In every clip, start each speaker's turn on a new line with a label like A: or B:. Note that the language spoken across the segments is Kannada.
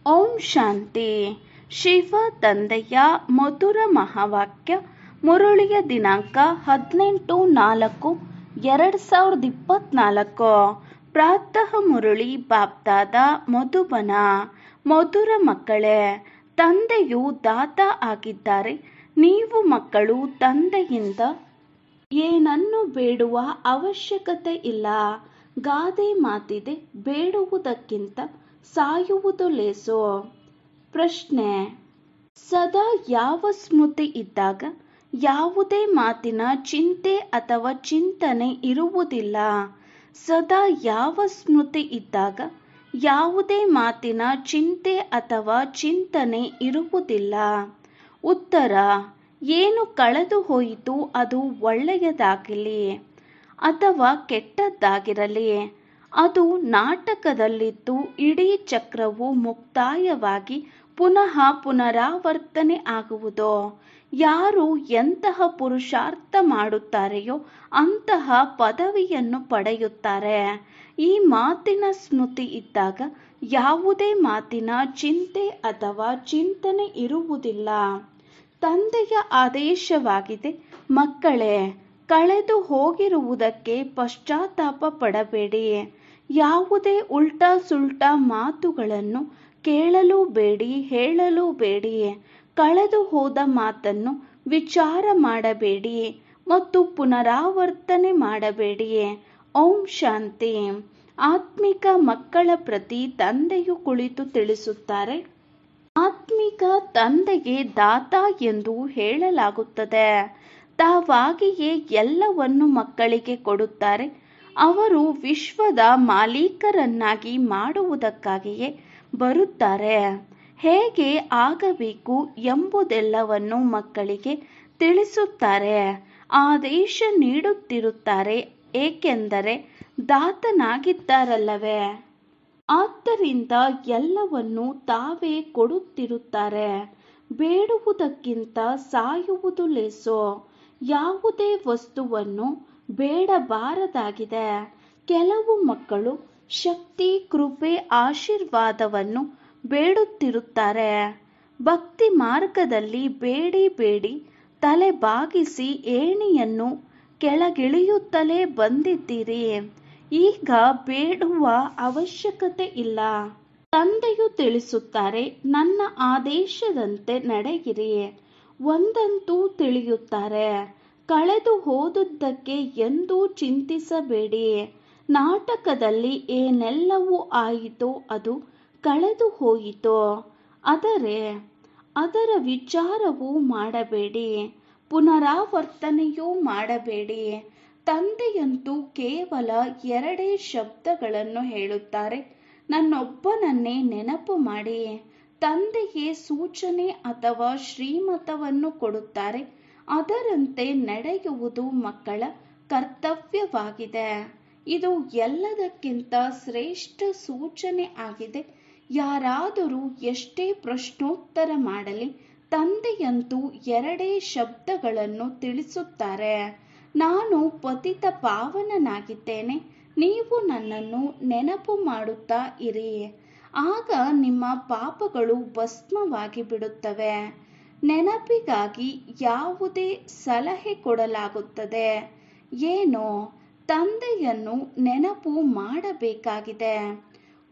A: ಓಂ ಶಾಂತಿ. ಶಿವ ತಂದೆಯ ಮಧುರ ಮಹಾವಾಕ್ಯ. ಮುರುಳಿಯ ದಿನಾಂಕ 18/4/2024. ಪ್ರಾತಃ ಮುರುಳಿ ಬಾಪ್ದಾದ ಮಧುಬನ. ಮಧುರ ಮಕ್ಕಳೇ, ತಂದೆಯು ದಾತ ಆಗಿದ್ದಾರೆ. ನೀವು ಮಕ್ಕಳು ತಂದೆಯಿಂದ ಏನನ್ನು ಬೇಡುವ ಅವಶ್ಯಕತೆ ಇಲ್ಲ. ಗಾದೆ ಮಾತಿದೆ, ಬೇಡುವುದಕ್ಕಿಂತ ಸಾಯುವುದು ಲೇಸು. ಪ್ರಶ್ನೆ: ಸದಾ ಯಾವ ಸ್ಮೃತಿ ಇದ್ದಾಗ ಯಾವುದೇ ಮಾತಿನ ಚಿಂತೆ ಅಥವಾ ಚಿಂತನೆ ಇರುವುದಿಲ್ಲ? ಸದಾ ಯಾವ ಸ್ಮೃತಿ ಇದ್ದಾಗ ಯಾವುದೇ ಮಾತಿನ ಚಿಂತೆ ಅಥವಾ ಚಿಂತನೆ ಇರುವುದಿಲ್ಲ? ಉತ್ತರ: ಏನು ಕಳೆದು ಹೋಯಿತು ಅದು ಒಳ್ಳೆಯದಾಗಲಿ ಅಥವಾ ಕೆಟ್ಟದ್ದಾಗಿರಲಿ, ಅದು ನಾಟಕದಲ್ಲಿದ್ದು ಇಡೀ ಚಕ್ರವು ಮುಕ್ತಾಯವಾಗಿ ಪುನಃ ಪುನರಾವರ್ತನೆ ಆಗುವುದು. ಯಾರು ಎಂತಹ ಪುರುಷಾರ್ಥ ಮಾಡುತ್ತಾರೆಯೋ ಅಂತಹ ಪದವಿಯನ್ನು ಪಡೆಯುತ್ತಾರೆ. ಈ ಮಾತಿನ ಸ್ಮೃತಿ ಇದ್ದಾಗ ಯಾವುದೇ ಮಾತಿನ ಚಿಂತೆ ಅಥವಾ ಚಿಂತನೆ ಇರುವುದಿಲ್ಲ. ತಂದೆಯ ಆದೇಶವಾಗಿದೆ, ಮಕ್ಕಳೇ, ಕಳೆದು ಹೋಗಿರುವುದಕ್ಕೆ ಪಶ್ಚಾತ್ತಾಪ ಪಡಬೇಡಿ. ಯಾವುದೇ ಉಲ್ಟಾ ಸುಲ್ಟಾ ಮಾತುಗಳನ್ನು ಕೇಳಲೂ ಬೇಡಿ, ಹೇಳಲೂ ಬೇಡಿ. ಕಳೆದು ಹೋದ ಮಾತನ್ನು ವಿಚಾರ ಮಾಡಬೇಡಿ ಮತ್ತು ಪುನರಾವರ್ತನೆ ಮಾಡಬೇಡಿ. ಓಂ ಶಾಂತಿ. ಆತ್ಮಿಕ ಮಕ್ಕಳ ಪ್ರತಿ ತಂದೆಯು ಕುಳಿತು ತಿಳಿಸುತ್ತಾರೆ. ಆತ್ಮಿಕ ತಂದೆಗೆ ದಾತ ಎಂದು ಹೇಳಲಾಗುತ್ತದೆ. ತಾವಾಗಿಯೇ ಎಲ್ಲವನ್ನು ಮಕ್ಕಳಿಗೆ ಕೊಡುತ್ತಾರೆ. ಅವರು ವಿಶ್ವದ ಮಾಲೀಕರನ್ನಾಗಿ ಮಾಡುವುದಕ್ಕಾಗಿಯೇ ಬರುತ್ತಾರೆ. ಹೇಗೆ ಆಗಬೇಕು ಎಂಬುದೆಲ್ಲವನ್ನು ಮಕ್ಕಳಿಗೆ ತಿಳಿಸುತ್ತಾರೆ. ಆದೇಶ ನೀಡುತ್ತಿರುತ್ತಾರೆ, ಏಕೆಂದರೆ ದಾತನಾಗಿದ್ದಾರಲ್ಲವೇ. ಆದ್ದರಿಂದ ಎಲ್ಲವನ್ನು ತಾವೇ ಕೊಡುತ್ತಿರುತ್ತಾರೆ. ಬೇಡುವುದಕ್ಕಿಂತ ಸಾಯುವುದು ಲೇಸು. ಯಾವುದೇ ವಸ್ತುವನ್ನು ಬೇಡಬಾರದಾಗಿದೆ. ಕೆಲವು ಮಕ್ಕಳು ಶಕ್ತಿ, ಕೃಪೆ, ಆಶೀರ್ವಾದವನ್ನು ಬೇಡುತ್ತಿರುತ್ತಾರೆ. ಭಕ್ತಿ ಮಾರ್ಗದಲ್ಲಿ ಬೇಡಿ ಬೇಡಿ ತಲೆ ಬಾಗಿಸಿ ಏಣಿಯನ್ನು ಕೆಳಗಿಳಿಯುತ್ತಲೇ ಬಂದಿದ್ದೀರಿ. ಈಗ ಬೇಡುವ ಅವಶ್ಯಕತೆ ಇಲ್ಲ. ತಂದೆಯು ತಿಳಿಸುತ್ತಾರೆ, ನನ್ನ ಆದೇಶದಂತೆ ನಡೆಯಿರಿ. ಒಂದಂತೂ ತಿಳಿಯುತ್ತಾರೆ, ಕಳೆದು ಹೋದುದಕ್ಕೆ ಎಂದೂ ಚಿಂತಿಸಬೇಡಿ. ನಾಟಕದಲ್ಲಿ ಏನೆಲ್ಲವೂ ಆಯಿತೋ ಅದು ಕಳೆದು ಹೋಯಿತು. ಅದರ ವಿಚಾರವೂ ಮಾಡಬೇಡಿ, ಪುನರಾವರ್ತನೆಯೂ ಮಾಡಬೇಡಿ. ತಂದೆಯಂತೂ ಕೇವಲ 2 ಶಬ್ದಗಳನ್ನು ಹೇಳುತ್ತಾರೆ, ನನ್ನೊಬ್ಬನನ್ನೇ ನೆನಪು ಮಾಡಿ. ತಂದೆಯೇ ಸೂಚನೆ ಅಥವಾ ಶ್ರೀಮತವನ್ನು ಕೊಡುತ್ತಾರೆ. ಅದರಂತೆ ನಡೆಯುವುದು ಮಕ್ಕಳ ಕರ್ತವ್ಯವಾಗಿದೆ. ಇದು ಎಲ್ಲದಕ್ಕಿಂತ ಶ್ರೇಷ್ಠ ಸೂಚನೆ ಆಗಿದೆ. ಯಾರಾದರೂ ಎಷ್ಟೇ ಪ್ರಶ್ನೋತ್ತರ ಮಾಡಲಿ, ತಂದೆಯಂತೂ 2 ಶಬ್ದಗಳನ್ನು ತಿಳಿಸುತ್ತಾರೆ, ನಾನು ಪತಿತ ಪಾವನನಾಗಿದ್ದೇನೆ, ನೀವು ನನ್ನನ್ನು ನೆನಪು ಮಾಡುತ್ತಾ ಇರಿ. ಆಗ ನಿಮ್ಮ ಪಾಪಗಳು ಭಸ್ಮವಾಗಿ ಬಿಡುತ್ತವೆ. ನೆನಪಿಗಾಗಿ ಯಾವುದೇ ಸಲಹೆ ಕೊಡಲಾಗುತ್ತದೆ. ಏನೋ ತಂದೆಯನ್ನು ನೆನಪು ಮಾಡಬೇಕಾಗಿದೆ.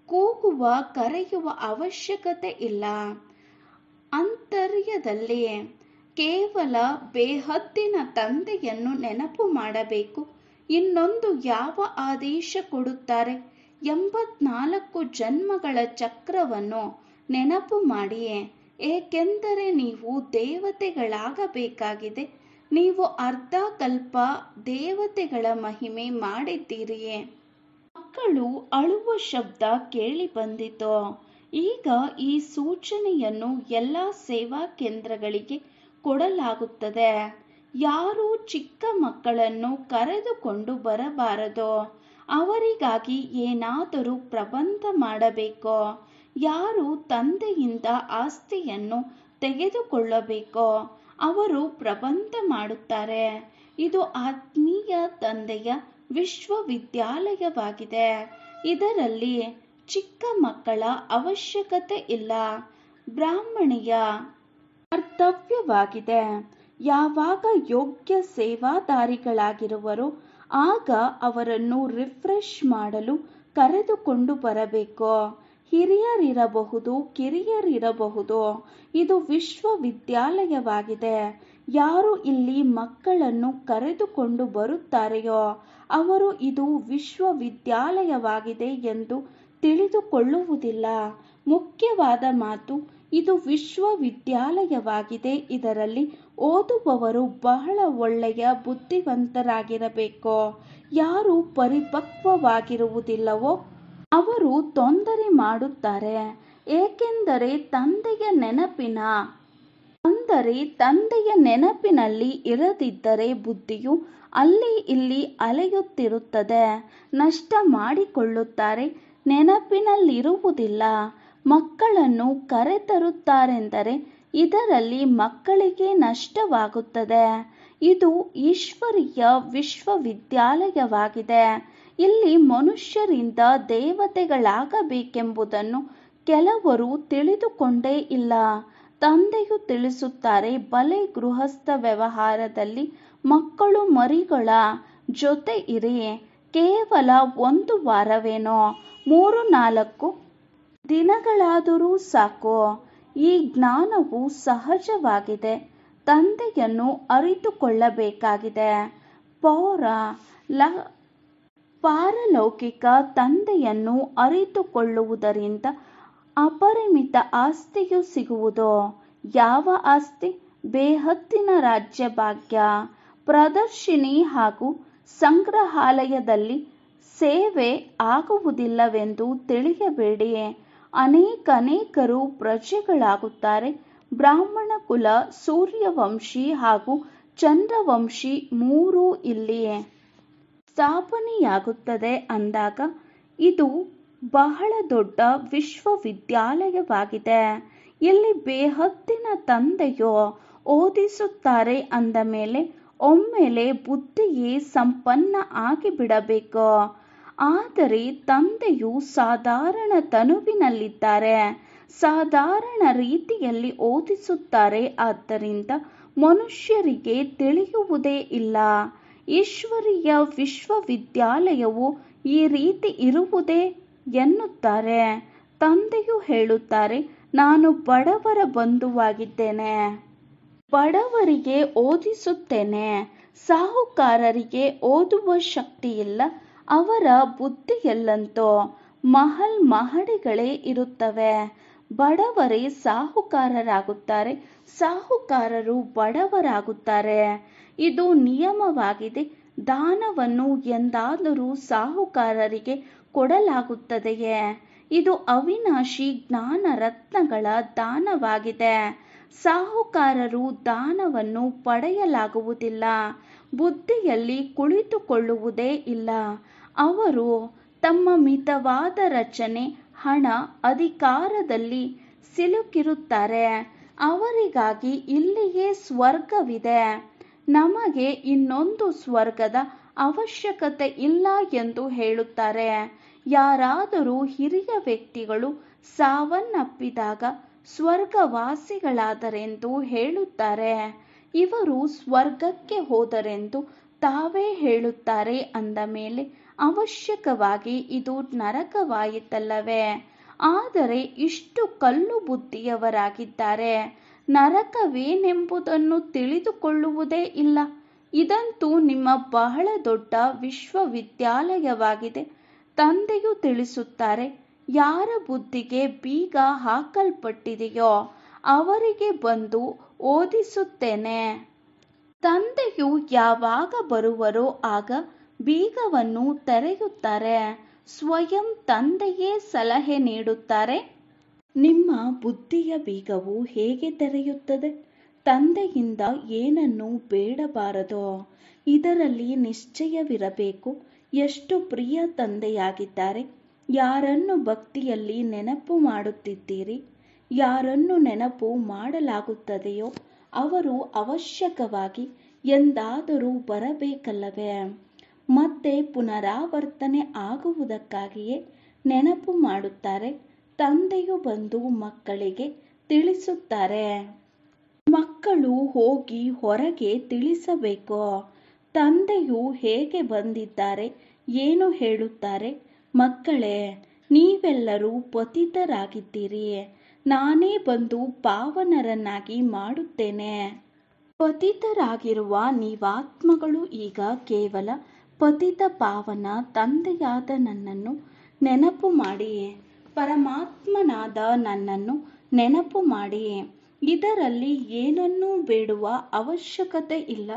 A: ಕೂಗುವ, ಕರೆಯುವ ಅವಶ್ಯಕತೆ ಇಲ್ಲ. ಅಂತರ್ಯದಲ್ಲಿ ಕೇವಲ ಬೇಹದ್ದಿನ ತಂದೆಯನ್ನು ನೆನಪು ಮಾಡಬೇಕು. ಇನ್ನೊಂದು ಯಾವ ಆದೇಶ ಕೊಡುತ್ತಾರೆ? 84 ಜನ್ಮಗಳ ಚಕ್ರವನ್ನು ನೆನಪು ಮಾಡಿ, ಏಕೆಂದರೆ ನೀವು ದೇವತೆಗಳಾಗಬೇಕಾಗಿದೆ. ನೀವು ಅರ್ಧ ಕಲ್ಪ ದೇವತೆಗಳ ಮಹಿಮೆ ಮಾಡಿದ್ದೀರಿ. ಮಕ್ಕಳು ಅಳುವ ಶಬ್ದ ಕೇಳಿ ಬಂದಿತು. ಈಗ ಈ ಸೂಚನೆಯನ್ನು ಎಲ್ಲ ಸೇವಾ ಕೇಂದ್ರಗಳಿಗೆ ಕೊಡಲಾಗುತ್ತದೆ. ಯಾರೂ ಚಿಕ್ಕ ಮಕ್ಕಳನ್ನು ಕರೆದುಕೊಂಡು ಬರಬಾರದು. ಅವರಿಗಾಗಿ ಏನಾದರೂ ಪ್ರಬಂಧ ಮಾಡಬೇಕು. ಯಾರು ತಂದೆಯಿಂದ ಆಸ್ತಿಯನ್ನು ತೆಗೆದುಕೊಳ್ಳಬೇಕೋ ಅವರು ಪ್ರಬಂಧ ಮಾಡುತ್ತಾರೆ. ಇದು ಆತ್ಮೀಯ ತಂದೆಯ ವಿಶ್ವವಿದ್ಯಾಲಯವಾಗಿದೆ. ಇದರಲ್ಲಿ ಚಿಕ್ಕ ಮಕ್ಕಳ ಅವಶ್ಯಕತೆ ಇಲ್ಲ. ಬ್ರಾಹ್ಮಣಿಯ ಕರ್ತವ್ಯವಾಗಿದೆ. ಯಾವಾಗ ಯೋಗ್ಯ ಸೇವಾದಾರಿಗಳಾಗಿರುವರೋ ಆಗ ಅವರನ್ನು ರಿಫ್ರೆಶ್ ಮಾಡಲು ಕರೆದುಕೊಂಡು ಬರಬೇಕು. ಹಿರಿಯರಿರಬಹುದು, ಕಿರಿಯರಿರಬಹುದು. ಇದು ವಿಶ್ವವಿದ್ಯಾಲಯವಾಗಿದೆ. ಯಾರು ಇಲ್ಲಿ ಮಕ್ಕಳನ್ನು ಕರೆದುಕೊಂಡು ಬರುತ್ತಾರೆಯೋ ಅವರು ಇದು ವಿಶ್ವವಿದ್ಯಾಲಯವಾಗಿದೆ ಎಂದು ತಿಳಿದುಕೊಳ್ಳುವುದಿಲ್ಲ. ಮುಖ್ಯವಾದ ಮಾತು, ಇದು ವಿಶ್ವವಿದ್ಯಾಲಯವಾಗಿದೆ. ಇದರಲ್ಲಿ ಓದುವವರು ಬಹಳ ಒಳ್ಳೆಯ ಬುದ್ಧಿವಂತರಾಗಿರಬೇಕು. ಯಾರು ಪರಿಪಕ್ವವಾಗಿರುವುದಿಲ್ಲವೋ ಅವರು ತೊಂದರೆ ಮಾಡುತ್ತಾರೆ. ಏಕೆಂದರೆ ತಂದೆಯ ನೆನಪಿನಲ್ಲಿ ಇರದಿದ್ದರೆ ಬುದ್ಧಿಯು ಅಲ್ಲಿ ಇಲ್ಲಿ ಅಲೆಯುತ್ತಿರುತ್ತದೆ. ನಷ್ಟ ಮಾಡಿಕೊಳ್ಳುತ್ತಾರೆ, ನೆನಪಿನಲ್ಲಿರುವುದಿಲ್ಲ. ಮಕ್ಕಳನ್ನು ಕರೆತರುತ್ತಾರೆಂದರೆ ಇದರಲ್ಲಿ ಮಕ್ಕಳಿಗೆ ನಷ್ಟವಾಗುತ್ತದೆ. ಇದು ಈಶ್ವರೀಯ ವಿಶ್ವವಿದ್ಯಾಲಯವಾಗಿದೆ. ಇಲ್ಲಿ ಮನುಷ್ಯರಿಂದ ದೇವತೆಗಳಾಗಬೇಕೆಂಬುದನ್ನು ಕೆಲವರು ತಿಳಿದುಕೊಂಡೇ ಇಲ್ಲ. ತಂದೆಯು ತಿಳಿಸುತ್ತಾರೆ, ಬಲೆ ಗೃಹಸ್ಥ ವ್ಯವಹಾರದಲ್ಲಿ ಮಕ್ಕಳು ಮರಿಗಳ ಜೊತೆ ಇರಿ. ಕೇವಲ 1 ವಾರವೇನೋ, 3-4 ದಿನಗಳಾದರೂ ಸಾಕು. ಈ ಜ್ಞಾನವು ಸಹಜವಾಗಿದೆ. ತಂದೆಯನ್ನು ಅರಿತುಕೊಳ್ಳಬೇಕಾಗಿದೆ. ಪಾರಲೌಕಿಕ ತಂದೆಯನ್ನು ಅರಿತುಕೊಳ್ಳುವುದರಿಂದ ಅಪರಿಮಿತ ಆಸ್ತಿಯು ಸಿಗುವುದು. ಯಾವ ಆಸ್ತಿ? ಬೇಹದ್ದಿನ ರಾಜ್ಯಭಾಗ್ಯ. ಪ್ರದರ್ಶಿನಿ ಹಾಗೂ ಸಂಗ್ರಹಾಲಯದಲ್ಲಿ ಸೇವೆ ಆಗುವುದಿಲ್ಲವೆಂದು ತಿಳಿಯಬೇಡಿ. ಅನೇಕರು ಪ್ರಜೆಗಳಾಗುತ್ತಾರೆ. ಬ್ರಾಹ್ಮಣ ಕುಲ, ಸೂರ್ಯವಂಶಿ ಹಾಗೂ ಚಂದ್ರವಂಶಿ 3 ಇಲ್ಲಿ ಸ್ಥಾಪನೆಯಾಗುತ್ತದೆ ಅಂದಾಗ ಇದು ಬಹಳ ದೊಡ್ಡ ವಿಶ್ವವಿದ್ಯಾಲಯವಾಗಿದೆ. ಇಲ್ಲಿ ಬೇಹದ್ದಿನ ತಂದೆಯು ಓದಿಸುತ್ತಾರೆ ಅಂದ ಮೇಲೆ ಒಮ್ಮೆಲೆ ಬುದ್ಧಿಯೇ ಸಂಪನ್ನ ಆಗಿಬಿಡಬೇಕು. ಆದರೆ ತಂದೆಯು ಸಾಧಾರಣ ತನುವಿನಲ್ಲಿದ್ದಾರೆ, ಸಾಧಾರಣ ರೀತಿಯಲ್ಲಿ ಓದಿಸುತ್ತಾರೆ. ಆದ್ದರಿಂದ ಮನುಷ್ಯರಿಗೆ ತಿಳಿಯುವುದೇ ಇಲ್ಲ. ಈಶ್ವರೀಯ ವಿಶ್ವವಿದ್ಯಾಲಯವು ಈ ರೀತಿ ಇರುವುದೇ ಎನ್ನುತ್ತಾರೆ. ತಂದೆಯು ಹೇಳುತ್ತಾರೆ, ನಾನು ಬಡವರ ಬಂಧುವಾಗಿದ್ದೇನೆ, ಬಡವರಿಗೆ ಓದಿಸುತ್ತೇನೆ. ಸಾಹುಕಾರರಿಗೆ ಓದುವ ಶಕ್ತಿಯಿಲ್ಲ. ಅವರ ಬುದ್ಧಿಯಲ್ಲಂತೂ ಮಹಡಿಗಳೇ ಇರುತ್ತವೆ. ಬಡವರೇ ಸಾಹುಕಾರರಾಗುತ್ತಾರೆ, ಸಾಹುಕಾರರು ಬಡವರಾಗುತ್ತಾರೆ. ಇದು ನಿಯಮವಾಗಿದೆ. ದಾನವನ್ನು ಎಂದಾದರೂ ಸಾಹುಕಾರರಿಗೆ ಕೊಡಲಾಗುತ್ತದೆಯೇ? ಇದು ಅವಿನಾಶಿ ಜ್ಞಾನ ರತ್ನಗಳ ದಾನವಾಗಿದೆ. ಸಾಹುಕಾರರು ದಾನವನ್ನು ಪಡೆಯಲಾಗುವುದಿಲ್ಲ. ಬುದ್ಧಿಯಲ್ಲಿ ಕುಳಿತುಕೊಳ್ಳುವುದೇ ಇಲ್ಲ. ಅವರು ತಮ್ಮ ಮಿತವಾದ ರಚನೆ, ಹಣ, ಅಧಿಕಾರದಲ್ಲಿ ಸಿಲುಕಿರುತ್ತಾರೆ. ಅವರಿಗಾಗಿ ಇಲ್ಲಿಯೇ ಸ್ವರ್ಗವಿದೆ. ನಮಗೆ ಇನ್ನೊಂದು ಸ್ವರ್ಗದ ಅವಶ್ಯಕತೆ ಇಲ್ಲ ಎಂದು ಹೇಳುತ್ತಾರೆ. ಯಾರಾದರೂ ಹಿರಿಯ ವ್ಯಕ್ತಿಗಳು ಸಾವನ್ನಪ್ಪಿದಾಗ ಸ್ವರ್ಗವಾಸಿಗಳಾದರೆಂದು ಹೇಳುತ್ತಾರೆ. ಇವರು ಸ್ವರ್ಗಕ್ಕೆ ಹೋದರೆಂದು ತಾವೇ ಹೇಳುತ್ತಾರೆ ಅಂದ ಮೇಲೆ ಅವಶ್ಯಕವಾಗಿ ಇದು ನರಕವಾಯಿತಲ್ಲವೇ? ಆದರೆ ಇಷ್ಟು ಕಲ್ಲು ಬುದ್ಧಿಯವರಾಗಿದ್ದಾರೆ. ನರಕವೇನೆಂಬುದನ್ನು ತಿಳಿದುಕೊಳ್ಳುವುದೇ ಇಲ್ಲ. ಇದಂತೂ ನಿಮ್ಮ ಬಹಳ ದೊಡ್ಡ ವಿಶ್ವವಿದ್ಯಾಲಯವಾಗಿದೆ. ತಂದೆಯು ತಿಳಿಸುತ್ತಾರೆ, ಯಾರ ಬುದ್ಧಿಗೆ ಬೀಗ ಹಾಕಲ್ಪಟ್ಟಿದೆಯೋ ಅವರಿಗೆ ಬಂದು ಓದಿಸುತ್ತೇನೆ. ತಂದೆಯು ಯಾವಾಗ ಬರುವರೋ ಆಗ ಬೀಗವನ್ನು ತೆರೆಯುತ್ತಾರೆ. ಸ್ವಯಂ ತಂದೆಯೇ ಸಲಹೆ ನೀಡುತ್ತಾರೆ. ನಿಮ್ಮ ಬುದ್ಧಿಯ ಬೀಗವು ಹೇಗೆ ತೆರೆಯುತ್ತದೆ? ತಂದೆಯಿಂದ ಏನನ್ನೂ ಬೇಡಬಾರದು. ಇದರಲ್ಲಿ ನಿಶ್ಚಯವಿರಬೇಕು. ಎಷ್ಟು ಪ್ರಿಯ ತಂದೆಯಾಗಿದ್ದಾರೆ. ಯಾರನ್ನು ಭಕ್ತಿಯಲ್ಲಿ ನೆನಪು ಮಾಡುತ್ತಿದ್ದೀರಿ, ಯಾರನ್ನು ನೆನಪು ಮಾಡಲಾಗುತ್ತದೆಯೋ ಅವರು ಅವಶ್ಯಕವಾಗಿ ಎಂದಾದರೂ ಬರಬೇಕಲ್ಲವೇ? ಮತ್ತೆ ಪುನರಾವರ್ತನೆ ಆಗುವುದಕ್ಕಾಗಿಯೇ ನೆನಪು ಮಾಡುತ್ತಾರೆ. ತಂದೆಯು ಬಂದು ಮಕ್ಕಳಿಗೆ ತಿಳಿಸುತ್ತಾರೆ. ಮಕ್ಕಳು ಹೋಗಿ ಹೊರಗೆ ತಿಳಿಸಬೇಕು. ತಂದೆಯು ಹೇಗೆ ಬಂದಿದ್ದಾರೆ, ಏನು ಹೇಳುತ್ತಾರೆ. ಮಕ್ಕಳೇ, ನೀವೆಲ್ಲರೂ ಪತಿತರಾಗಿದ್ದೀರಿ. ನಾನೇ ಬಂದು ಪಾವನರನ್ನಾಗಿ ಮಾಡುತ್ತೇನೆ. ಪತಿತರಾಗಿರುವ ನೀವಾತ್ಮಗಳು ಈಗ ಕೇವಲ ಪತಿತ ಪಾವನ ತಂದೆಯಾದ ನನ್ನನ್ನು ನೆನಪು ಮಾಡಿ, ಪರಮಾತ್ಮನಾದ ನನ್ನನ್ನು ನೆನಪು ಮಾಡಿ. ಇದರಲ್ಲಿ ಏನನ್ನೂ ಬೇಡುವ ಅವಶ್ಯಕತೆ ಇಲ್ಲ.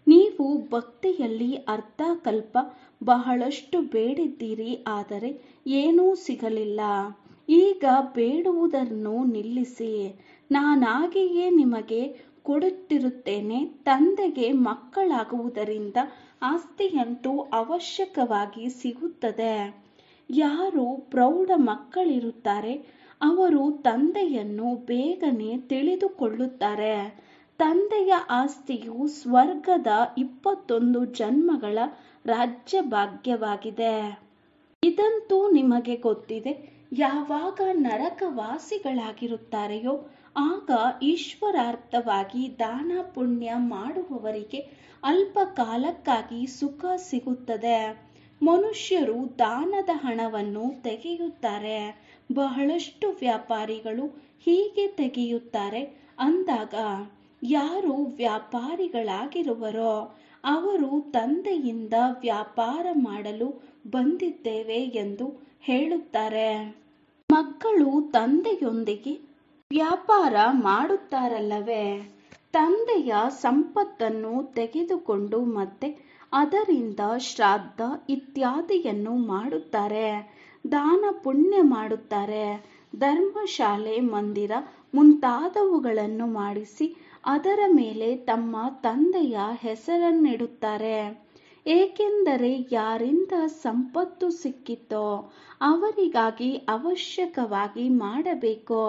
A: ನೀವು ಭಕ್ತಿಯಲ್ಲಿ ಅರ್ಧಕಲ್ಪ ಬಹಳಷ್ಟು ಬೇಡಿದ್ದೀರಿ, ಆದರೆ ಏನೂ ಸಿಗಲಿಲ್ಲ. ಈಗ ಬೇಡುವುದನ್ನು ನಿಲ್ಲಿಸಿ. ನಾನಾಗಿಯೇ ನಿಮಗೆ ಕೊಡುತ್ತಿರುತ್ತೇನೆ. ತಂದೆಗೆ ಮಕ್ಕಳಾಗುವುದರಿಂದ ಆಸ್ತಿಯಂತೂ ಅವಶ್ಯಕವಾಗಿ ಸಿಗುತ್ತದೆ. ಯಾರು ಪ್ರೌಢ ಮಕ್ಕಳಿರುತ್ತಾರೆ ಅವರು ತಂದೆಯನ್ನು ಬೇಗನೆ ತಿಳಿದುಕೊಳ್ಳುತ್ತಾರೆ. ತಂದೆಯ ಆಸ್ತಿಯು ಸ್ವರ್ಗದ 21 ಜನ್ಮಗಳ ರಾಜ್ಯ ಭಾಗ್ಯವಾಗಿದೆ. ಇದಂತೂ ನಿಮಗೆ ಗೊತ್ತಿದೆ. ಯಾವಾಗ ನರಕವಾಸಿಗಳಾಗಿರುತ್ತಾರೆಯೋ ಆಗ ಈಶ್ವರಾರ್ಥವಾಗಿ ದಾನ ಪುಣ್ಯ ಮಾಡುವವರಿಗೆ ಅಲ್ಪ ಕಾಲಕ್ಕಾಗಿ ಸುಖ ಸಿಗುತ್ತದೆ. ಮನುಷ್ಯರು ದಾನದ ಹಣವನ್ನು ತೆಗೆಯುತ್ತಾರೆ. ಬಹಳಷ್ಟು ವ್ಯಾಪಾರಿಗಳು ಹೀಗೆ ತೆಗೆಯುತ್ತಾರೆ. ಅಂದಾಗ ಯಾರು ವ್ಯಾಪಾರಿಗಳಾಗಿರುವರೋ ಅವರು ತಂದೆಯಿಂದ ವ್ಯಾಪಾರ ಮಾಡಲು ಬಂದಿದ್ದೇವೆ ಎಂದು ಹೇಳುತ್ತಾರೆ. ಮಕ್ಕಳು ತಂದೆಯೊಂದಿಗೆ ವ್ಯಾಪಾರ ಮಾಡುತ್ತಾರಲ್ಲವೇ. ತಂದೆಯ ಸಂಪತ್ತನ್ನು ತೆಗೆದುಕೊಂಡು ಮತ್ತೆ ಅದರಿಂದ ಶ್ರಾದ್ದ ಇತ್ಯಾದಿಯನ್ನು ಮಾಡುತ್ತಾರೆ. ದಾನ ಪುಣ್ಯ ಮಾಡುತ್ತಾರೆ. ಧರ್ಮಶಾಲೆ, ಮಂದಿರ ಮುಂತಾದವುಗಳನ್ನು ಮಾಡಿಸಿ ಅದರ ಮೇಲೆ ತಮ್ಮ ತಂದೆಯ ಹೆಸರನ್ನಿಡುತ್ತಾರೆ. ಏಕೆಂದರೆ ಯಾರಿಂದ ಸಂಪತ್ತು ಸಿಕ್ಕಿತೋ ಅವರಿಗಾಗಿ ಅವಶ್ಯಕವಾಗಿ ಮಾಡಬೇಕು.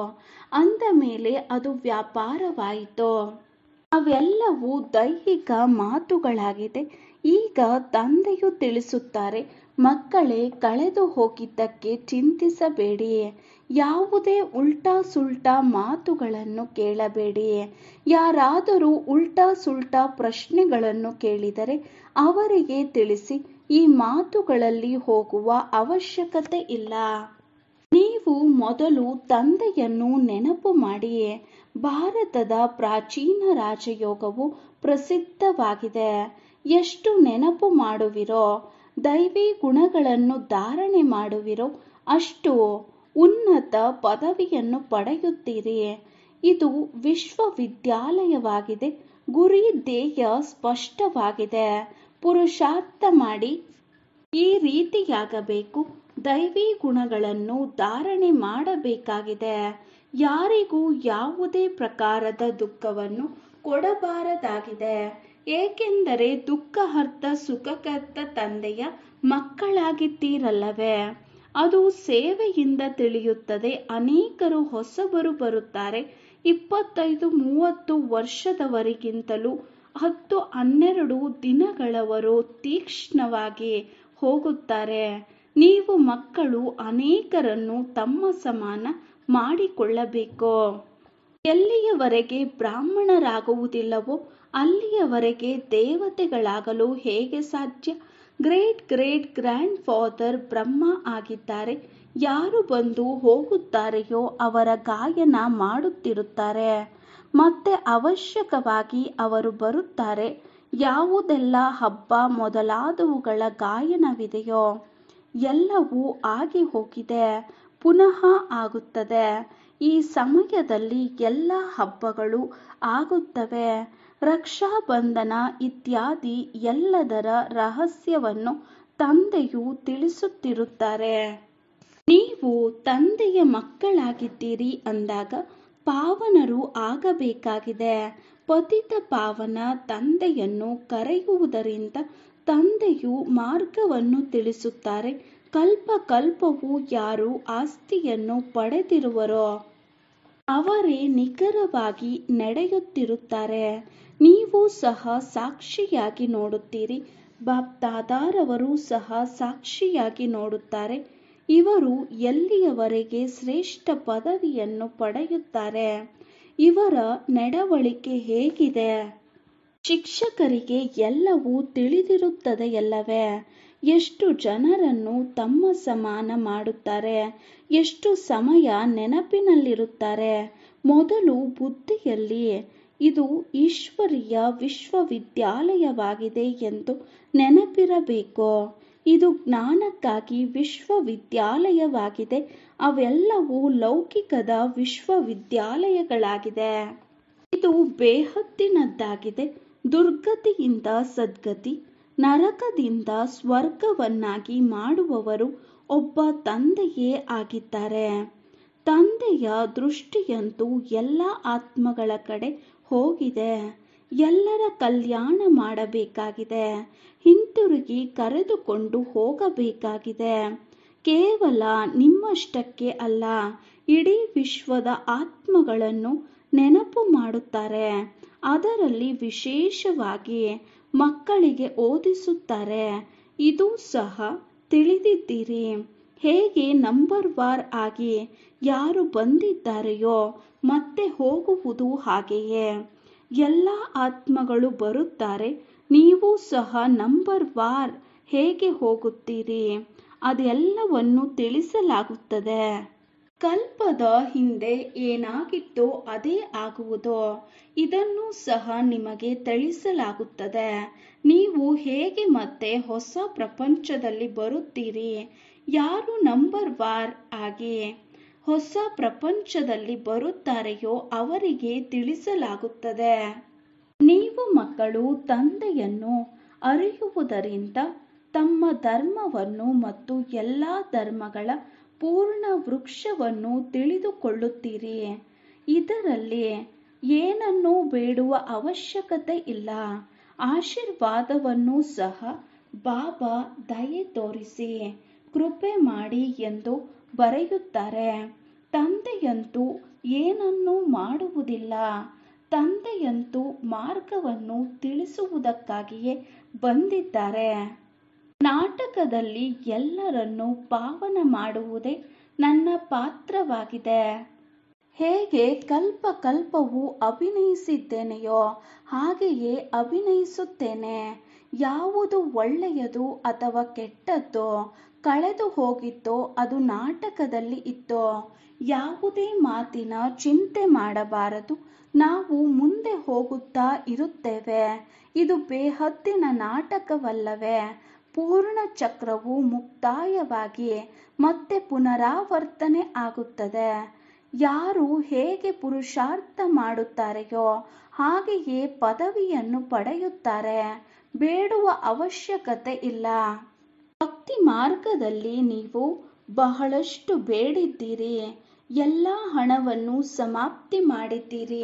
A: ಅಂದ ಮೇಲೆ ಅದು ವ್ಯಾಪಾರವಾಯಿತು. ಅವೆಲ್ಲವೂ ದೈಹಿಕ ಮಾತುಗಳಾಗಿದೆ. ಈಗ ತಂದೆಯು ತಿಳಿಸುತ್ತಾರೆ, ಮಕ್ಕಳೇ, ಕಳೆದು ಹೋಗಿದ್ದಕ್ಕೆ ಚಿಂತಿಸಬೇಡಿ. ಯಾವುದೇ ಉಲ್ಟಾ ಸುಲ್ಟಾ ಮಾತುಗಳನ್ನು ಕೇಳಬೇಡಿ. ಯಾರಾದರೂ ಉಲ್ಟಾ ಸುಲ್ಟಾ ಪ್ರಶ್ನೆಗಳನ್ನು ಕೇಳಿದರೆ ಅವರಿಗೆ ತಿಳಿಸಿ, ಈ ಮಾತುಗಳಲ್ಲಿ ಹೋಗುವ ಅವಶ್ಯಕತೆ ಇಲ್ಲ. ನೀವು ಮೊದಲು ತಂದೆಯನ್ನು ನೆನಪು ಮಾಡಿ. ಭಾರತದ ಪ್ರಾಚೀನ ರಾಜಯೋಗವು ಪ್ರಸಿದ್ಧವಾಗಿದೆ. ಎಷ್ಟು ನೆನಪು ಮಾಡುವಿರೋ, ದೈವಿ ಗುಣಗಳನ್ನು ಧಾರಣೆ ಮಾಡುವಿರೋ ಅಷ್ಟು ಉನ್ನತ ಪದವಿಯನ್ನು ಪಡೆಯುತ್ತೀರಿ. ಇದು ವಿಶ್ವವಿದ್ಯಾಲಯವಾಗಿದೆ. ಗುರಿ ಧ್ಯೇಯ ಸ್ಪಷ್ಟವಾಗಿದೆ. ಪುರುಷಾರ್ಥ ಮಾಡಿ ಈ ರೀತಿಯಾಗಬೇಕು. ದೈವಿ ಗುಣಗಳನ್ನು ಧಾರಣೆ ಮಾಡಬೇಕಾಗಿದೆ. ಯಾರಿಗೂ ಯಾವುದೇ ಪ್ರಕಾರದ ದುಃಖವನ್ನು ಕೊಡಬಾರದಾಗಿದೆ. ಏಕೆಂದರೆ ದುಃಖಹರ್ತ ಸುಖಕರ್ತ ತಂದೆಯ ಮಕ್ಕಳಾಗಿದ್ದೀರಲ್ಲವೇ. ಅದು ಸೇವೆಯಿಂದ ತಿಳಿಯುತ್ತದೆ. ಅನೇಕರು ಹೊಸಬರು ಬರುತ್ತಾರೆ. 25-30 ವರ್ಷದವರಿಗಿಂತಲೂ 10-12 ದಿನಗಳವರು ತೀಕ್ಷ್ಣವಾಗಿ ಹೋಗುತ್ತಾರೆ. ನೀವು ಮಕ್ಕಳು ಅನೇಕರನ್ನು ತಮ್ಮ ಸಮಾನ ಮಾಡಿಕೊಳ್ಳಬೇಕು. ಎಲ್ಲಿಯವರೆಗೆ ಬ್ರಾಹ್ಮಣರಾಗುವುದಿಲ್ಲವೋ ಅಲ್ಲಿಯವರೆಗೆ ದೇವತೆಗಳಾಗಲು ಹೇಗೆ ಸಾಧ್ಯ. ಗ್ರೇಟ್ ಗ್ರೇಟ್ ಗ್ರ್ಯಾಂಡ್ ಫಾದರ್ ಬ್ರಹ್ಮ ಆಗಿದ್ದಾರೆ. ಯಾರು ಬಂದು ಹೋಗುತ್ತಾರೆಯೋ ಅವರ ಗಾಯನ ಮಾಡುತ್ತಿರುತ್ತಾರೆ. ಮತ್ತೆ ಅವಶ್ಯಕವಾಗಿ ಅವರು ಬರುತ್ತಾರೆ. ಯಾವುದೆಲ್ಲ ಹಬ್ಬ ಮೊದಲಾದವುಗಳ ಗಾಯನವಿದೆಯೋ ಎಲ್ಲವೂ ಆಗಿ ಹೋಗಿದೆ. ಪುನಃ ಆಗುತ್ತದೆ. ಈ ಸಮಯದಲ್ಲಿ ಎಲ್ಲ ಹಬ್ಬಗಳು ಆಗುತ್ತವೆ. ರಕ್ಷಾಬಂಧನ ಇತ್ಯಾದಿ ಎಲ್ಲದರ ರಹಸ್ಯವನ್ನು ತಂದೆಯು ತಿಳಿಸುತ್ತಿರುತ್ತಾರೆ. ನೀವು ತಂದೆಯ ಮಕ್ಕಳಾಗಿದ್ದೀರಿ ಅಂದಾಗ ಪಾವನರು ಆಗಬೇಕಾಗಿದೆ. ಪತಿತ ಪಾವನ ತಂದೆಯನ್ನು ಕರೆಯುವುದರಿಂದ ತಂದೆಯು ಮಾರ್ಗವನ್ನು ತಿಳಿಸುತ್ತಾರೆ. ಕಲ್ಪ ಕಲ್ಪವೂ ಯಾರು ಆಸ್ತಿಯನ್ನು ಪಡೆದಿರುವರೋ ಅವರೇ ನಿಖರವಾಗಿ ನಡೆಯುತ್ತಿರುತ್ತಾರೆ. ನೀವು ಸಹ ಸಾಕ್ಷಿಯಾಗಿ ನೋಡುತ್ತೀರಿ. ಬಾಪ್ದಾದಾರವರು ಸಹ ಸಾಕ್ಷಿಯಾಗಿ ನೋಡುತ್ತಾರೆ. ಇವರು ಎಲ್ಲಿಯವರೆಗೆ ಶ್ರೇಷ್ಠ ಪದವಿಯನ್ನು ಪಡೆಯುತ್ತಾರೆ? ಇವರ ನಡವಳಿಕೆ ಹೇಗಿದೆ? ಶಿಕ್ಷಕರಿಗೆ ಎಲ್ಲವೂ ತಿಳಿದಿರುತ್ತದೆಯಲ್ಲವೇ? ಎಷ್ಟು ಜನರನ್ನು ತಮ್ಮ ಸಮಾನ ಮಾಡುತ್ತಾರೆ? ಎಷ್ಟು ಸಮಯ ನೆನಪಿನಲ್ಲಿರುತ್ತಾರೆ? ಮೊದಲು ಬುದ್ಧಿಯಲ್ಲಿ ಇದು ಈಶ್ವರೀಯ ವಿಶ್ವವಿದ್ಯಾಲಯವಾಗಿದೆ ಎಂದು ನೆನಪಿರಬೇಕು. ಇದು ಜ್ಞಾನಕ್ಕಾಗಿ ವಿಶ್ವವಿದ್ಯಾಲಯವಾಗಿದೆ. ಅವೆಲ್ಲವೂ ಲೌಕಿಕದ ವಿಶ್ವವಿದ್ಯಾಲಯಗಳಾಗಿದೆ. ಇದು ಬೇಹದ್ದಿನದ್ದಾಗಿದೆ. ದುರ್ಗತಿಯಿಂದ ಸದ್ಗತಿ, ನರಕದಿಂದ ಸ್ವರ್ಗವನ್ನಾಗಿ ಮಾಡುವವರು ಒಬ್ಬ ತಂದೆಯೇ ಆಗಿದ್ದಾರೆ. ತಂದೆಯ ದೃಷ್ಟಿಯಂತೂ ಎಲ್ಲ ಆತ್ಮಗಳ ಕಡೆ ಹೋಗಿದೆ. ಎಲ್ಲರ ಕಲ್ಯಾಣ ಮಾಡಬೇಕಾಗಿದೆ. ಹಿಂತಿರುಗಿ ಕರೆದುಕೊಂಡು ಹೋಗಬೇಕಾಗಿದೆ. ಕೇವಲ ನಿಮ್ಮಷ್ಟಕ್ಕೆ ಅಲ್ಲ, ಇಡೀ ವಿಶ್ವದ ಆತ್ಮಗಳನ್ನು ನೆನಪು ಮಾಡುತ್ತಾರೆ. ಅದರಲ್ಲಿ ವಿಶೇಷವಾಗಿ ಮಕ್ಕಳಿಗೆ ಓದಿಸುತ್ತಾರೆ. ಇದು ಸಹ ತಿಳಿದಿದ್ದೀರಿ. ಹೇಗೆ ನಂಬರ್ ವಾರ್ ಆಗಿ ಯಾರು ಬಂದಿದ್ದಾರೆಯೋ ಮತ್ತೆ ಹೋಗುವುದು ಹಾಗೆಯೇ ಎಲ್ಲ ಆತ್ಮಗಳು ಬರುತ್ತಾರೆ. ನೀವು ಸಹ ನಂಬರ್ ವಾರ್ ಹೇಗೆ ಹೋಗುತ್ತೀರಿ ಅದೆಲ್ಲವನ್ನು ತಿಳಿಸಲಾಗುತ್ತದೆ. ಕಲ್ಪದ ಹಿಂದೆ ಏನಾಗಿತ್ತೋ ಅದೇ ಆಗುವುದು. ಇದನ್ನು ಸಹ ನಿಮಗೆ ತಿಳಿಸಲಾಗುತ್ತದೆ. ನೀವು ಹೇಗೆ ಮತ್ತೆ ಹೊಸ ಪ್ರಪಂಚದಲ್ಲಿ ಬರುತ್ತೀರಿ? ಯಾರು ನಂಬರ್ ವಾರ್ ಆಗಿ ಹೊಸ ಪ್ರಪಂಚದಲ್ಲಿ ಬರುತ್ತಾರೆಯೋ ಅವರಿಗೆ ತಿಳಿಸಲಾಗುತ್ತದೆ. ನೀವು ಮಕ್ಕಳು ತಂದೆಯನ್ನು ಅರಿಯುವುದರಿಂದ ತಮ್ಮ ಧರ್ಮವನ್ನು ಮತ್ತು ಎಲ್ಲ ಧರ್ಮಗಳ ಪೂರ್ಣ ವೃಕ್ಷವನ್ನು ತಿಳಿದುಕೊಳ್ಳುತ್ತೀರಿ. ಇದರಲ್ಲಿ ಏನನ್ನೂ ಬೇಡುವ ಅವಶ್ಯಕತೆ ಇಲ್ಲ. ಆಶೀರ್ವಾದವನ್ನು ಸಹ ಬಾಬಾ ದಯೆ ತೋರಿಸಿ ಕೃಪೆ ಮಾಡಿ ಎಂದು ಬರೆಯುತ್ತಾರೆ. ತಂದೆಯಂತೂ ಏನನ್ನೂ ಮಾಡುವುದಿಲ್ಲ. ತಂದೆಯಂತೂ ಮಾರ್ಗವನ್ನು ತಿಳಿಸುವುದಕ್ಕಾಗಿಯೇ ಬಂದಿದ್ದಾರೆ. ನಾಟಕದಲ್ಲಿ ಎಲ್ಲರನ್ನೂ ಪಾವನ ಮಾಡುವುದೇ ನನ್ನ ಪಾತ್ರವಾಗಿದೆ. ಹೇಗೆ ಕಲ್ಪ ಕಲ್ಪವೂ ಅಭಿನಯಿಸಿದ್ದೇನೆಯೋ ಹಾಗೆಯೇ ಅಭಿನಯಿಸುತ್ತೇನೆ. ಯಾವುದು ಒಳ್ಳೆಯದು ಅಥವಾ ಕೆಟ್ಟದ್ದೋ ಕಳೆದು ಹೋಗಿತ್ತೋ ಅದು ನಾಟಕದಲ್ಲಿ ಇತ್ತೋ ಯಾವುದೇ ಮಾತಿನ ಚಿಂತೆ ಮಾಡಬಾರದು. ನಾವು ಮುಂದೆ ಹೋಗುತ್ತಾ ಇರುತ್ತೇವೆ. ಇದು ಬೇಹದ್ದಿನ ನಾಟಕವಲ್ಲವೇ? ಪೂರ್ಣ ಚಕ್ರವು ಮುಕ್ತಾಯವಾಗಿ ಮತ್ತೆ ಪುನರಾವರ್ತನೆ ಆಗುತ್ತದೆ. ಯಾರು ಹೇಗೆ ಪುರುಷಾರ್ಥ ಮಾಡುತ್ತಾರೆಯೋ ಹಾಗೆಯೇ ಪದವಿಯನ್ನು ಪಡೆಯುತ್ತಾರೆ. ಬೇಡುವ ಅವಶ್ಯಕತೆ ಇಲ್ಲ. ಭಕ್ತಿ ಮಾರ್ಗದಲ್ಲಿ ನೀವು ಬಹಳಷ್ಟು ಬೇಡಿದ್ದೀರಿ. ಎಲ್ಲ ಹಣವನ್ನು ಸಮಾಪ್ತಿ ಮಾಡಿದ್ದೀರಿ.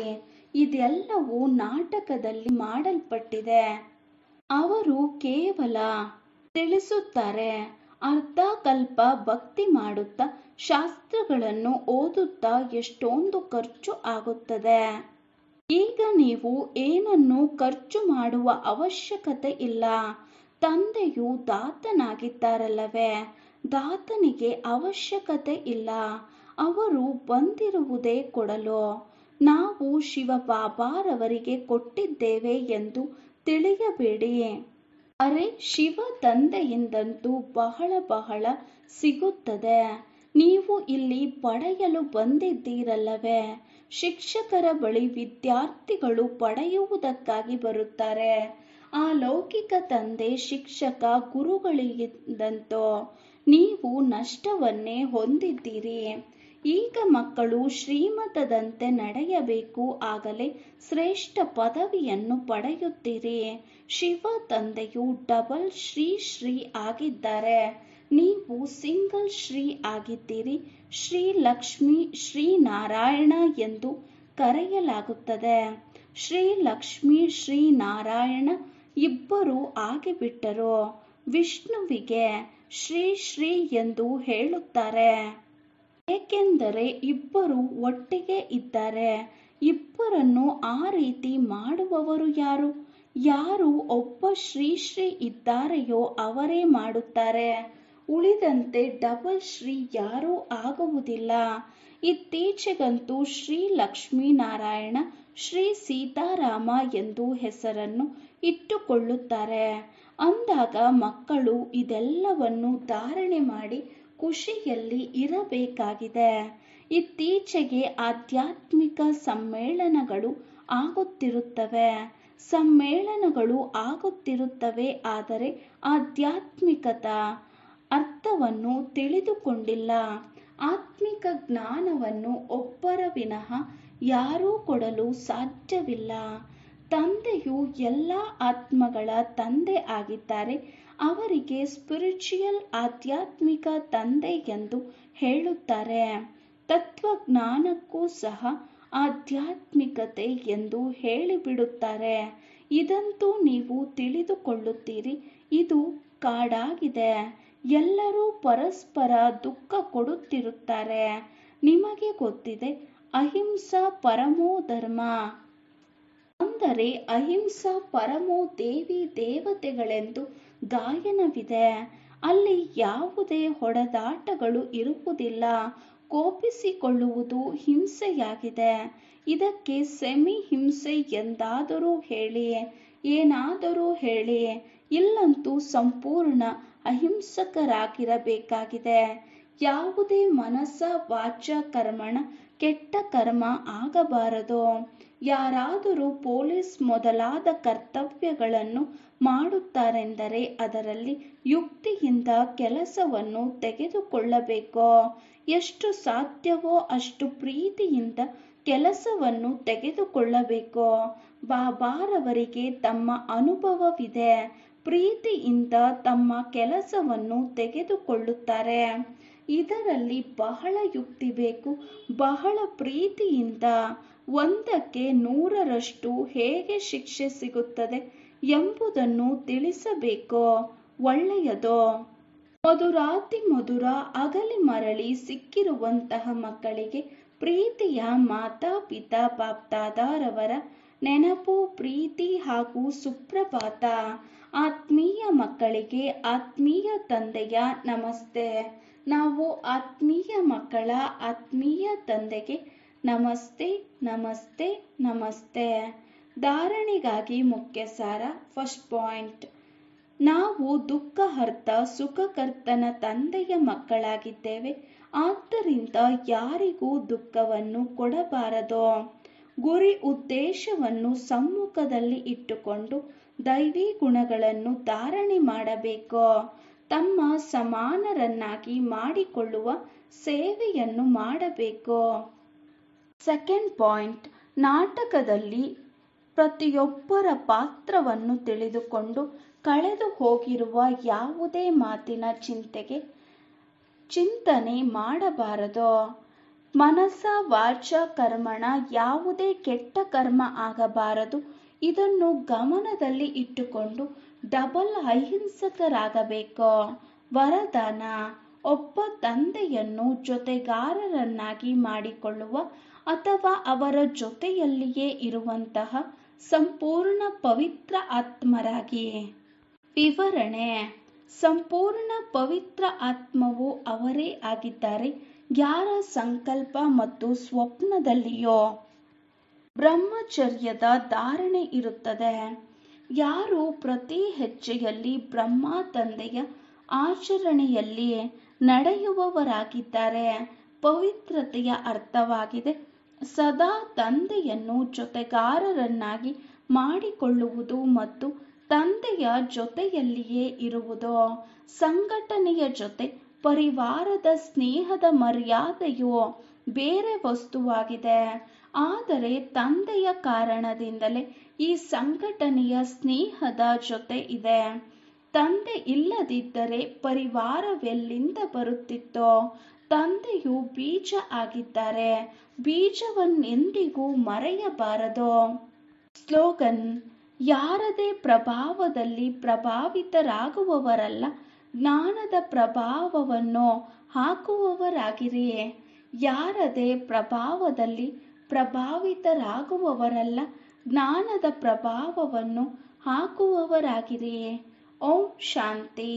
A: ಇದೆಲ್ಲವೂ ನಾಟಕದಲ್ಲಿ ಮಾಡಲ್ಪಟ್ಟಿದೆ. ಅವರು ಕೇವಲ ತಿಳಿಸುತ್ತಾರೆ. ಅರ್ಧ ಕಲ್ಪ ಭಕ್ತಿ ಮಾಡುತ್ತಾ ಶಾಸ್ತ್ರಗಳನ್ನು ಓದುತ್ತಾ ಎಷ್ಟೊಂದು ಖರ್ಚು ಆಗುತ್ತದೆ. ಈಗ ನೀವು ಏನನ್ನೂ ಖರ್ಚು ಮಾಡುವ ಅವಶ್ಯಕತೆ ಇಲ್ಲ. ತಂದೆಯು ದಾತನಾಗಿದ್ದಾರಲ್ಲವೇ? ದಾತನಿಗೆ ಅವಶ್ಯಕತೆ ಇಲ್ಲ. ಅವರು ಬಂದಿರುವುದೇ ಕೊಡಲು. ನಾವು ಶಿವಬಾಬಾರವರಿಗೆ ಕೊಟ್ಟಿದ್ದೇವೆ ಎಂದು ತಿಳಿಯಬೇಡಿ. ಅರೆ, ಶಿವ ತಂದೆಯಿಂದಂತೂ ಬಹಳ ಸಿಗುತ್ತದೆ. ನೀವು ಇಲ್ಲಿ ಪಡೆಯಲು ಬಂದಿದ್ದೀರಲ್ಲವೇ? ಶಿಕ್ಷಕರ ಬಳಿ ವಿದ್ಯಾರ್ಥಿಗಳು ಪಡೆಯುವುದಕ್ಕಾಗಿ ಬರುತ್ತಾರೆ. ಆ ಲೌಕಿಕ ತಂದೆ ಶಿಕ್ಷಕ ಗುರುಗಳಿಗಿದ್ದಂತೋ ನೀವು ನಷ್ಟವನ್ನೇ ಹೊಂದಿದ್ದೀರಿ. ಈಗ ಮಕ್ಕಳು ಶ್ರೀಮತದಂತೆ ನಡೆಯಬೇಕು. ಆಗಲೇ ಶ್ರೇಷ್ಠ ಪದವಿಯನ್ನು ಪಡೆಯುತ್ತೀರಿ. ಶಿವ ತಂದೆಯು ಡಬಲ್ ಶ್ರೀ ಆಗಿದ್ದಾರೆ. ನೀವು ಸಿಂಗಲ್ ಶ್ರೀ ಆಗಿದ್ದೀರಿ. ಶ್ರೀ ಲಕ್ಷ್ಮಿ ಶ್ರೀ ನಾರಾಯಣ ಎಂದು ಕರೆಯಲಾಗುತ್ತದೆ. ಶ್ರೀ ಲಕ್ಷ್ಮಿ ಶ್ರೀ ನಾರಾಯಣ ಇಬ್ಬರು ಆಗಿಬಿಟ್ಟರು. ವಿಷ್ಣುವಿಗೆ ಶ್ರೀ ಎಂದು ಹೇಳುತ್ತಾರೆ. ಏಕೆಂದರೆ ಇಬ್ಬರು ಒಟ್ಟಿಗೆ ಇದ್ದಾರೆ. ಇಬ್ಬರನ್ನು ಆ ರೀತಿ ಮಾಡುವವರು ಯಾರು? ಯಾರು ಒಬ್ಬ ಶ್ರೀ ಇದ್ದಾರೆಯೋ ಅವರೇ ಮಾಡುತ್ತಾರೆ. ಉಳಿದಂತೆ ಡಬಲ್ ಶ್ರೀ ಯಾರೂ ಆಗುವುದಿಲ್ಲ. ಇತ್ತೀಚೆಗಂತೂ ಶ್ರೀ ಲಕ್ಷ್ಮೀನಾರಾಯಣ, ಶ್ರೀ ಸೀತಾರಾಮ ಎಂದು ಹೆಸರನ್ನು ಇಟ್ಟುಕೊಳ್ಳುತ್ತಾರೆ. ಅಂದಾಗ ಮಕ್ಕಳು ಇದೆಲ್ಲವನ್ನು ಧಾರಣೆ ಮಾಡಿ ಖುಷಿಯಲ್ಲಿ ಇರಬೇಕಾಗಿದೆ. ಇತ್ತೀಚೆಗೆ ಆಧ್ಯಾತ್ಮಿಕ ಸಮ್ಮೇಳನಗಳು ಆಗುತ್ತಿರುತ್ತವೆ. ಆದರೆ ಆಧ್ಯಾತ್ಮಿಕದ ಅರ್ಥವನ್ನು ತಿಳಿದುಕೊಂಡಿಲ್ಲ. ಆತ್ಮಿಕ ಜ್ಞಾನವನ್ನು ಒಬ್ಬರ ವಿನಃ ಯಾರೂ ಕೊಡಲು ಸಾಧ್ಯವಿಲ್ಲ. ತಂದೆಯು ಎಲ್ಲ ಆತ್ಮಗಳ ತಂದೆ ಆಗಿದ್ದಾರೆ. ಅವರಿಗೆ ಸ್ಪಿರಿಚುಯಲ್ ಆಧ್ಯಾತ್ಮಿಕ ತಂದೆ ಎಂದು ಹೇಳುತ್ತಾರೆ. ತತ್ವಜ್ಞಾನಕ್ಕೂ ಸಹ ಆಧ್ಯಾತ್ಮಿಕತೆ ಎಂದು ಹೇಳಿಬಿಡುತ್ತಾರೆ. ಇದಂತೂ ನೀವು ತಿಳಿದುಕೊಳ್ಳುತ್ತೀರಿ. ಇದು ಕಾಡಾಗಿದೆ. ಎಲ್ಲರೂ ಪರಸ್ಪರ ದುಃಖ ಕೊಡುತ್ತಿರುತ್ತಾರೆ. ನಿಮಗೆ ಗೊತ್ತಿದೆ, ಅಹಿಂಸಾ ಪರಮೋ ಧರ್ಮ ಅಂದರೆ ಅಹಿಂಸಾ ಪರಮೋ ದೇವಿ ದೇವತೆಗಳೆಂದು ಗಾಯನವಿದೆ. ಅಲ್ಲಿ ಯಾವುದೇ ಹೊಡೆದಾಟಗಳು ಇರುವುದಿಲ್ಲ. ಕೋಪಿಸಿಕೊಳ್ಳುವುದು ಹಿಂಸೆಯಾಗಿದೆ. ಇದಕ್ಕೆ ಸೆಮಿ ಹಿಂಸೆ ಎಂದಾದರೂ ಹೇಳಿ, ಏನಾದರೂ ಹೇಳಿ. ಇಲ್ಲಂತೂ ಸಂಪೂರ್ಣ ಅಹಿಂಸಕರಾಗಿರಬೇಕಾಗಿದೆ. ಯಾವುದೇ ಮನಸ ವಾಚ ಕರ್ಮಣ ಕೆಟ್ಟ ಕರ್ಮ ಆಗಬಾರದು. ಯಾರಾದರೂ ಪೊಲೀಸ್ ಮೊದಲಾದ ಕರ್ತವ್ಯಗಳನ್ನು ಮಾಡುತ್ತಾರೆಂದರೆ ಅದರಲ್ಲಿ ಯುಕ್ತಿಯಿಂದ ಕೆಲಸವನ್ನು ತೆಗೆದುಕೊಳ್ಳಬೇಕು. ಎಷ್ಟು ಸಾಧ್ಯವೋ ಅಷ್ಟು ಪ್ರೀತಿಯಿಂದ ಕೆಲಸವನ್ನು ತೆಗೆದುಕೊಳ್ಳಬೇಕು. ಬಾಬಾರವರಿಗೆ ತಮ್ಮ ಅನುಭವವಿದೆ. ಪ್ರೀತಿಯಿಂದ ತಮ್ಮ ಕೆಲಸವನ್ನು ತೆಗೆದುಕೊಳ್ಳುತ್ತಾರೆ. ಇದರಲ್ಲಿ ಬಹಳ ಯುಕ್ತಿ ಬೇಕು. ಬಹಳ ಪ್ರೀತಿಯಿಂದ 100ಕ್ಕೆ 100ರಷ್ಟು ಹೇಗೆ ಶಿಕ್ಷೆ ಸಿಗುತ್ತದೆ ಎಂಬುದನ್ನು ತಿಳಿಸಬೇಕು. ಒಳ್ಳೆಯದು. ಮಧುರಾತಿ ಮಧುರ ಅಗಲಿ ಮರಳಿ ಸಿಕ್ಕಿರುವಂತಹ ಮಕ್ಕಳಿಗೆ ಪ್ರೀತಿಯ ಮಾತಾಪಿತಾ ಬಾಪ್ದಾದಾರವರ ನೆನಪು, ಪ್ರೀತಿ ಹಾಗೂ ಸುಪ್ರಭಾತ. ಆತ್ಮೀಯ ಮಕ್ಕಳಿಗೆ ಆತ್ಮೀಯ ತಂದೆಯ ನಮಸ್ತೆ. ನಾವು ಆತ್ಮೀಯ ಮಕ್ಕಳ ಆತ್ಮೀಯ ತಂದೆಗೆ ನಮಸ್ತೆ ನಮಸ್ತೆ ನಮಸ್ತೆ. ಧಾರಣೆಗಾಗಿ ಮುಖ್ಯ ಸಾರ. ಫಸ್ಟ್ ಪಾಯಿಂಟ್, ನಾವು ದುಃಖಹರ್ತ ಸುಖಕರ್ತನ ತಂದೆಯ ಮಕ್ಕಳಾಗಿದ್ದೇವೆ. ಆದ್ದರಿಂದ ಯಾರಿಗೂ ದುಃಖವನ್ನು ಕೊಡಬಾರದು. ಗುರಿ ಉದ್ದೇಶವನ್ನು ಸಮ್ಮುಖದಲ್ಲಿ ಇಟ್ಟುಕೊಂಡು ದೈವಿ ಗುಣಗಳನ್ನು ಧಾರಣೆ ಮಾಡಬೇಕು. ತಮ್ಮ ಸಮಾನರನ್ನಾಗಿ ಮಾಡಿಕೊಳ್ಳುವ ಸೇವೆಯನ್ನು ಮಾಡಬೇಕು. ಸೆಕೆಂಡ್ ಪಾಯಿಂಟ್, ನಾಟಕದಲ್ಲಿ ಪ್ರತಿಯೊಬ್ಬರ ಪಾತ್ರವನ್ನು ತಿಳಿದುಕೊಂಡು ಕಳೆದು ಹೋಗಿರುವ ಯಾವುದೇ ಮಾತಿನ ಚಿಂತನೆ ಮಾಡಬಾರದು. ಮನಸ ವಾಚ ಕರ್ಮಣ ಯಾವುದೇ ಕೆಟ್ಟ ಕರ್ಮ ಆಗಬಾರದು. ಇದನ್ನು ಗಮನದಲ್ಲಿ ಇಟ್ಟುಕೊಂಡು ಡಬಲ್ ಅಹಿಂಸಕರಾಗಬೇಕು. ವರದಾನ, ಒಬ್ಬ ತಂದೆಯನ್ನು ಜೊತೆಗಾರರನ್ನಾಗಿ ಮಾಡಿಕೊಳ್ಳುವ ಅಥವಾ ಅವರ ಜೊತೆಯಲ್ಲಿಯೇ ಇರುವಂತಹ ಸಂಪೂರ್ಣ ಪವಿತ್ರ ಆತ್ಮರಾಗಿ. ವಿವರಣೆ, ಸಂಪೂರ್ಣ ಪವಿತ್ರ ಆತ್ಮವು ಅವರೇ ಆಗಿದ್ದಾರೆ. ಯಾರ ಸಂಕಲ್ಪ ಮತ್ತು ಸ್ವಪ್ನದಲ್ಲಿಯೋ ಬ್ರಹ್ಮಚರ್ಯದ ಧಾರಣೆ ಇರುತ್ತದೆ. ಯಾರು ಪ್ರತಿ ಹೆಜ್ಜೆಯಲ್ಲಿ ಬ್ರಹ್ಮ ತಂದೆಯ ಆಚರಣೆಯಲ್ಲಿ ನಡೆಯುವವರಾಗಿದ್ದಾರೆ. ಪವಿತ್ರತೆಯ ಅರ್ಥವಾಗಿದೆ ಸದಾ ತಂದೆಯನ್ನು ಜೊತೆಗಾರರನ್ನಾಗಿ ಮಾಡಿಕೊಳ್ಳುವುದು ಮತ್ತು ತಂದೆಯ ಜೊತೆಯಲ್ಲಿಯೇ ಇರುವುದು. ಸಂಘಟನೆಯ ಜೊತೆ ಪರಿವಾರದ ಸ್ನೇಹದ ಮರ್ಯಾದೆಯು ಬೇರೆ ವಸ್ತುವಾಗಿದೆ. ಆದರೆ ತಂದೆಯ ಕಾರಣದಿಂದಲೇ ಈ ಸಂಘಟನೆಯ ಸ್ನೇಹದ ಜೊತೆ ಇದೆ. ತಂದೆ ಇಲ್ಲದಿದ್ದರೆ ಪರಿವಾರವೆಲ್ಲಿಂದ ಬರುತ್ತಿತ್ತೋ. ತಂದೆಯು ಬೀಜ ಆಗಿದ್ದಾರೆ. ಬೀಜವನ್ನೆಂದಿಗೂ ಮರೆಯಬಾರದು. ಸ್ಲೋಗನ್, ಯಾರದೇ ಪ್ರಭಾವದಲ್ಲಿ ಪ್ರಭಾವಿತರಾಗುವವರಲ್ಲ, ಜ್ಞಾನದ ಪ್ರಭಾವವನ್ನು ಹಾಕುವವರಾಗಿರಿ. ಯಾರದೇ ಪ್ರಭಾವದಲ್ಲಿ ಪ್ರಭಾವಿತರಾಗುವವರಲ್ಲ, ಜ್ಞಾನದ ಪ್ರಭಾವವನ್ನು ಹಾಕುವವರಾಗಿರಿ. ಓಂ ಶಾಂತಿ.